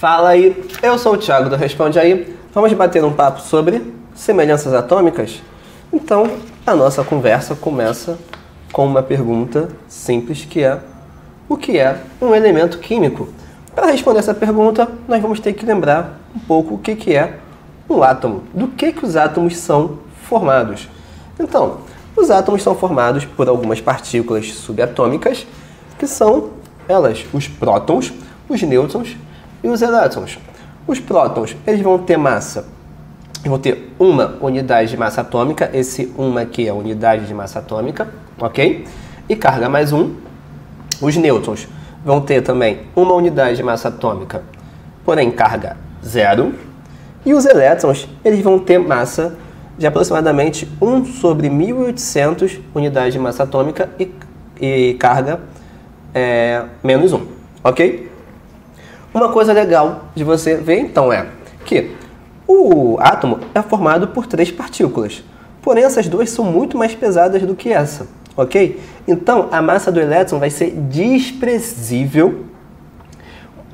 Fala aí, eu sou o Thiago do Responde Aí. Vamos bater um papo sobre semelhanças atômicas? Então, a nossa conversa começa com uma pergunta simples que é: o que é um elemento químico? Para responder essa pergunta, nós vamos ter que lembrar um pouco o que é um átomo, do que os átomos são formados. Então, os átomos são formados por algumas partículas subatômicas, que são elas os prótons, os nêutrons e os elétrons. Os prótons, eles vão ter massa, vão ter uma unidade de massa atômica, esse uma aqui é a unidade de massa atômica, ok? E carga mais um. Os nêutrons vão ter também uma unidade de massa atômica, porém carga zero. E os elétrons, eles vão ter massa de aproximadamente 1 sobre 1.800 unidades de massa atômica e carga menos 1, ok? Uma coisa legal de você ver, então, é que o átomo é formado por 3 partículas, porém essas duas são muito mais pesadas do que essa, ok? Então, a massa do elétron vai ser desprezível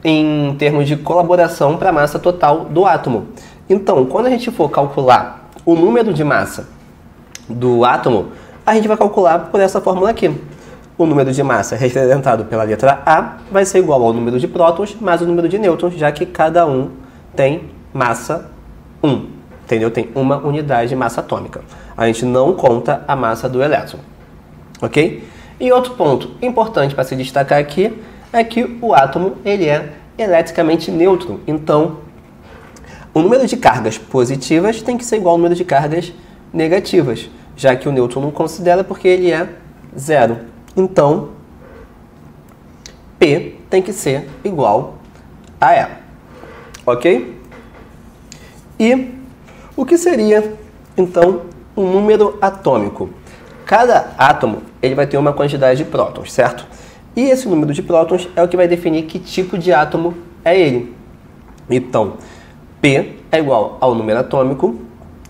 em termos de colaboração para a massa total do átomo. Então, quando a gente for calcular o número de massa do átomo, a gente vai calcular por essa fórmula aqui. O número de massa representado pela letra A vai ser igual ao número de prótons mais o número de nêutrons, já que cada um tem massa 1, entendeu? Tem uma unidade de massa atômica. A gente não conta a massa do elétron, ok? E outro ponto importante para se destacar aqui é que o átomo ele é eletricamente neutro. Então, o número de cargas positivas tem que ser igual ao número de cargas negativas, já que o nêutron não considera porque ele é zero. Então, P tem que ser igual a E, ok? E o que seria, então, um número atômico? Cada átomo ele vai ter uma quantidade de prótons, certo? E esse número de prótons é o que vai definir que tipo de átomo é ele. Então, P é igual ao número atômico,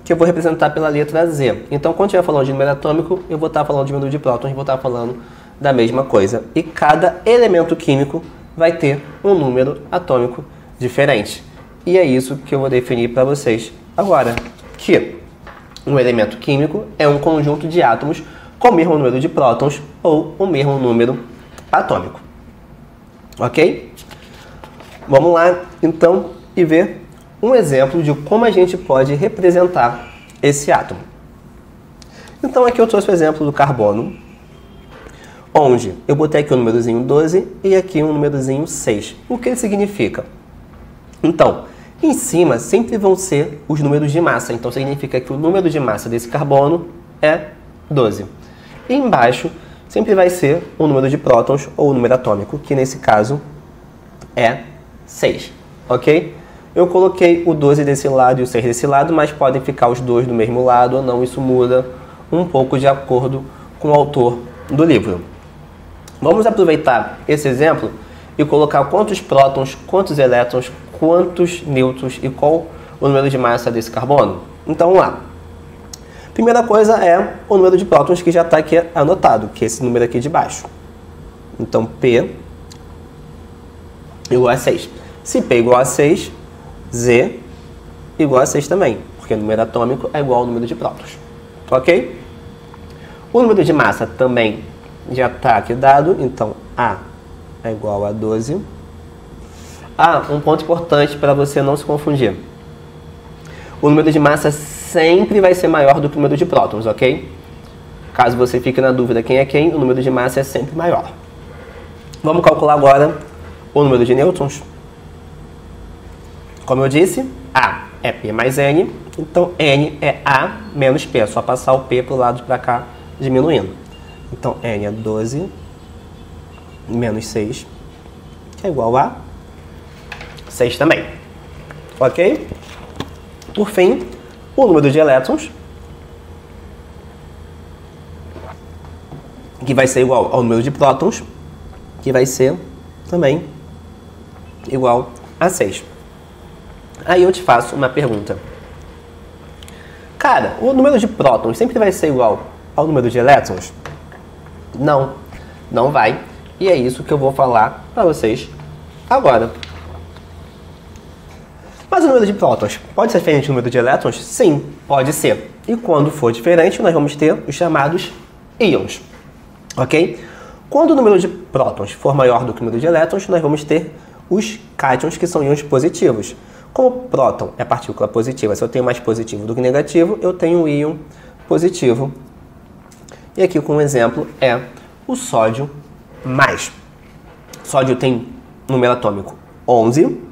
que eu vou representar pela letra Z. Então, quando estiver falando de número atômico, eu vou estar falando de número de prótons, vou estar falando da mesma coisa. E cada elemento químico vai ter um número atômico diferente. E é isso que eu vou definir para vocês agora, que um elemento químico é um conjunto de átomos com o mesmo número de prótons ou o mesmo número atômico. Ok? Vamos lá, então, e ver um exemplo de como a gente pode representar esse átomo. Então, aqui eu trouxe o exemplo do carbono, onde eu botei aqui o númerozinho 12 e aqui um númerozinho 6. O que ele significa? Então, em cima sempre vão ser os números de massa. Então, significa que o número de massa desse carbono é 12. E embaixo sempre vai ser o número de prótons ou o número atômico, que nesse caso é 6, ok? Eu coloquei o 12 desse lado e o 6 desse lado, mas podem ficar os dois do mesmo lado ou não. Isso muda um pouco de acordo com o autor do livro. Vamos aproveitar esse exemplo e colocar quantos prótons, quantos elétrons, quantos nêutrons e qual o número de massa desse carbono. Então, vamos lá. Primeira coisa é o número de prótons que já está aqui anotado, que é esse número aqui de baixo. Então, P igual a 6. Se P igual a 6, Z igual a 6 também, porque o número atômico é igual ao número de prótons. Ok? O número de massa também já está aqui dado, então A é igual a 12. Um ponto importante para você não se confundir. O número de massa sempre vai ser maior do que o número de prótons, ok? Caso você fique na dúvida quem é quem, o número de massa é sempre maior. Vamos calcular agora o número de nêutrons. Como eu disse, A é P mais N, então N é A menos P. É só passar o P para o lado para cá, diminuindo. Então, N é 12 menos 6, que é igual a 6 também. Ok? Por fim, o número de elétrons, que vai ser igual ao número de prótons, que vai ser também igual a 6. Aí eu te faço uma pergunta. Cara, o número de prótons sempre vai ser igual ao número de elétrons? Não, não vai. E é isso que eu vou falar para vocês agora. Mas o número de prótons pode ser diferente do número de elétrons? Sim, pode ser. E quando for diferente, nós vamos ter os chamados íons, ok? Quando o número de prótons for maior do que o número de elétrons, nós vamos ter os cátions, que são íons positivos. Como próton é partícula positiva, se eu tenho mais positivo do que negativo, eu tenho um íon positivo. E aqui com um exemplo é o sódio mais. Sódio tem número atômico 11.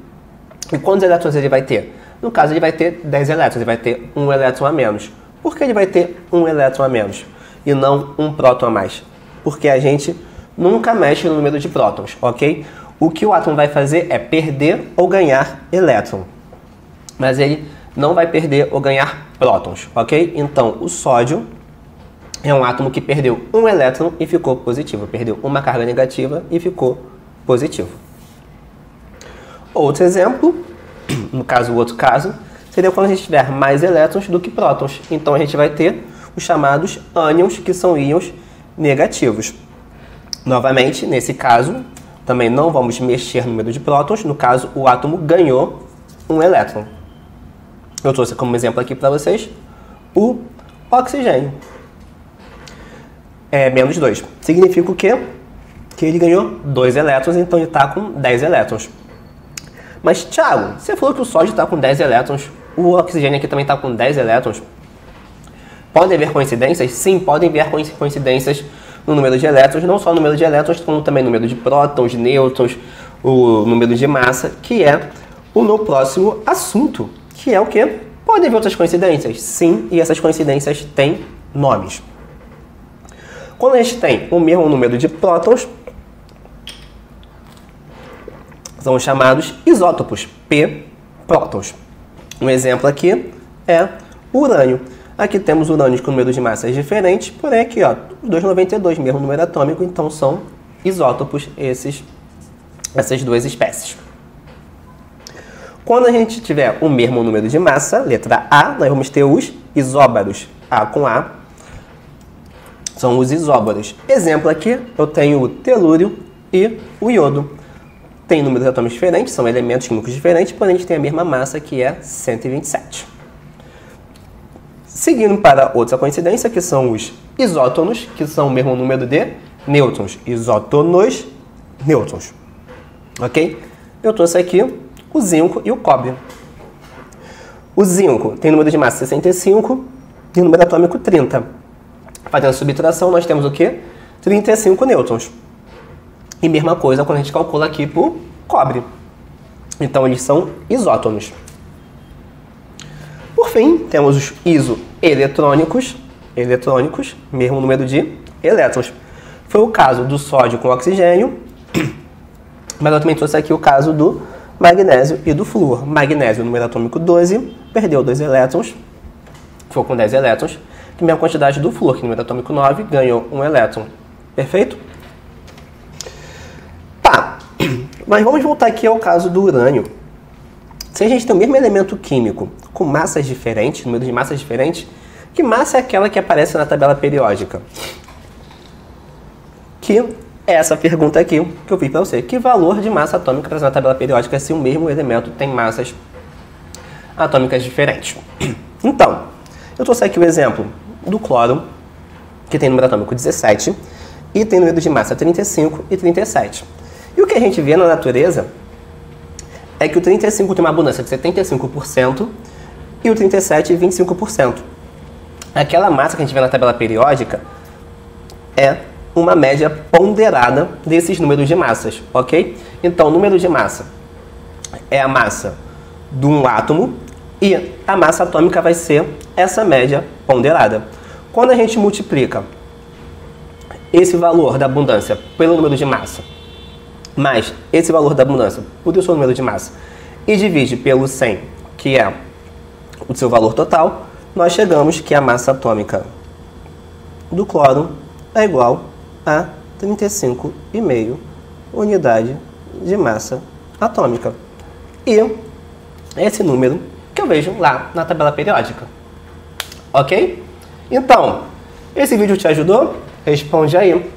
E quantos elétrons ele vai ter? No caso, ele vai ter 10 elétrons, ele vai ter um elétron a menos. Por que ele vai ter um elétron a menos e não um próton a mais? Porque a gente nunca mexe no número de prótons, ok? O que o átomo vai fazer é perder ou ganhar elétron, mas ele não vai perder ou ganhar prótons, ok? Então, o sódio é um átomo que perdeu um elétron e ficou positivo, perdeu uma carga negativa e ficou positivo. Outro exemplo, no caso, o outro caso, seria quando a gente tiver mais elétrons do que prótons. Então, a gente vai ter os chamados ânions, que são íons negativos. Novamente, nesse caso, também não vamos mexer no número de prótons. No caso, o átomo ganhou um elétron. Eu trouxe como exemplo aqui para vocês o oxigênio. É menos 2. Significa o quê? Que ele ganhou 2 elétrons, então ele está com 10 elétrons. Mas, Thiago, você falou que o sódio está com 10 elétrons, o oxigênio aqui também está com 10 elétrons. Podem haver coincidências? Sim, podem haver coincidências no número de elétrons, não só o número de elétrons, como também o número de prótons, nêutrons, o número de massa, que é o meu próximo assunto, que é o quê? Podem haver outras coincidências? Sim, e essas coincidências têm nomes. Quando a gente tem o mesmo número de prótons, são os chamados isótopos, P-prótons. Um exemplo aqui é o urânio. Aqui temos urânios com número de massas diferentes, porém aqui, ó, 292, mesmo número atômico, então são isótopos essas duas espécies. Quando a gente tiver o mesmo número de massa, letra A, nós vamos ter os isóbaros. A com A são os isóbaros. Exemplo aqui, eu tenho o telúrio e o iodo. Tem números atômicos diferentes, são elementos químicos diferentes, porém a gente tem a mesma massa, que é 127. Seguindo para outra coincidência, que são os isótonos, que são o mesmo número de nêutrons. Isótonos, nêutrons. Ok? Eu trouxe aqui o zinco e o cobre. O zinco tem número de massa 65 e número atômico 30. Fazendo subtração, nós temos o quê? 35 nêutrons. E mesma coisa quando a gente calcula aqui para o cobre. Então, eles são isótonos. Por fim, temos os isoeletrônicos, mesmo número de elétrons. Foi o caso do sódio com oxigênio, mas eu também trouxe aqui o caso do magnésio e do flúor. Magnésio, número atômico 12, perdeu 2 elétrons, ficou com 10 elétrons, que é a mesma quantidade do flúor, que número atômico 9, ganhou 1 elétron. Perfeito? Tá, mas vamos voltar aqui ao caso do urânio. Se a gente tem o mesmo elemento químico com massas diferentes, número de massas diferentes, que massa é aquela que aparece na tabela periódica? Que é essa pergunta aqui que eu fiz para você. Que valor de massa atômica aparece na tabela periódica se o mesmo elemento tem massas atômicas diferentes? Então, eu trouxe aqui o exemplo do cloro, que tem número atômico 17, e tem número de massa 35 e 37. E o que a gente vê na natureza é que o 35 tem uma abundância de 75% e o 37, 25%. Aquela massa que a gente vê na tabela periódica é uma média ponderada desses números de massas, ok? Então, o número de massa é a massa de um átomo e a massa atômica vai ser essa média ponderada. Quando a gente multiplica esse valor da abundância pelo número de massa, mais esse valor da abundância por o seu número de massa, e divide pelo 100, que é o seu valor total, nós chegamos que a massa atômica do cloro é igual a 35,5 unidade de massa atômica. E esse número que eu vejo lá na tabela periódica. Ok? Então, esse vídeo te ajudou? Responde aí.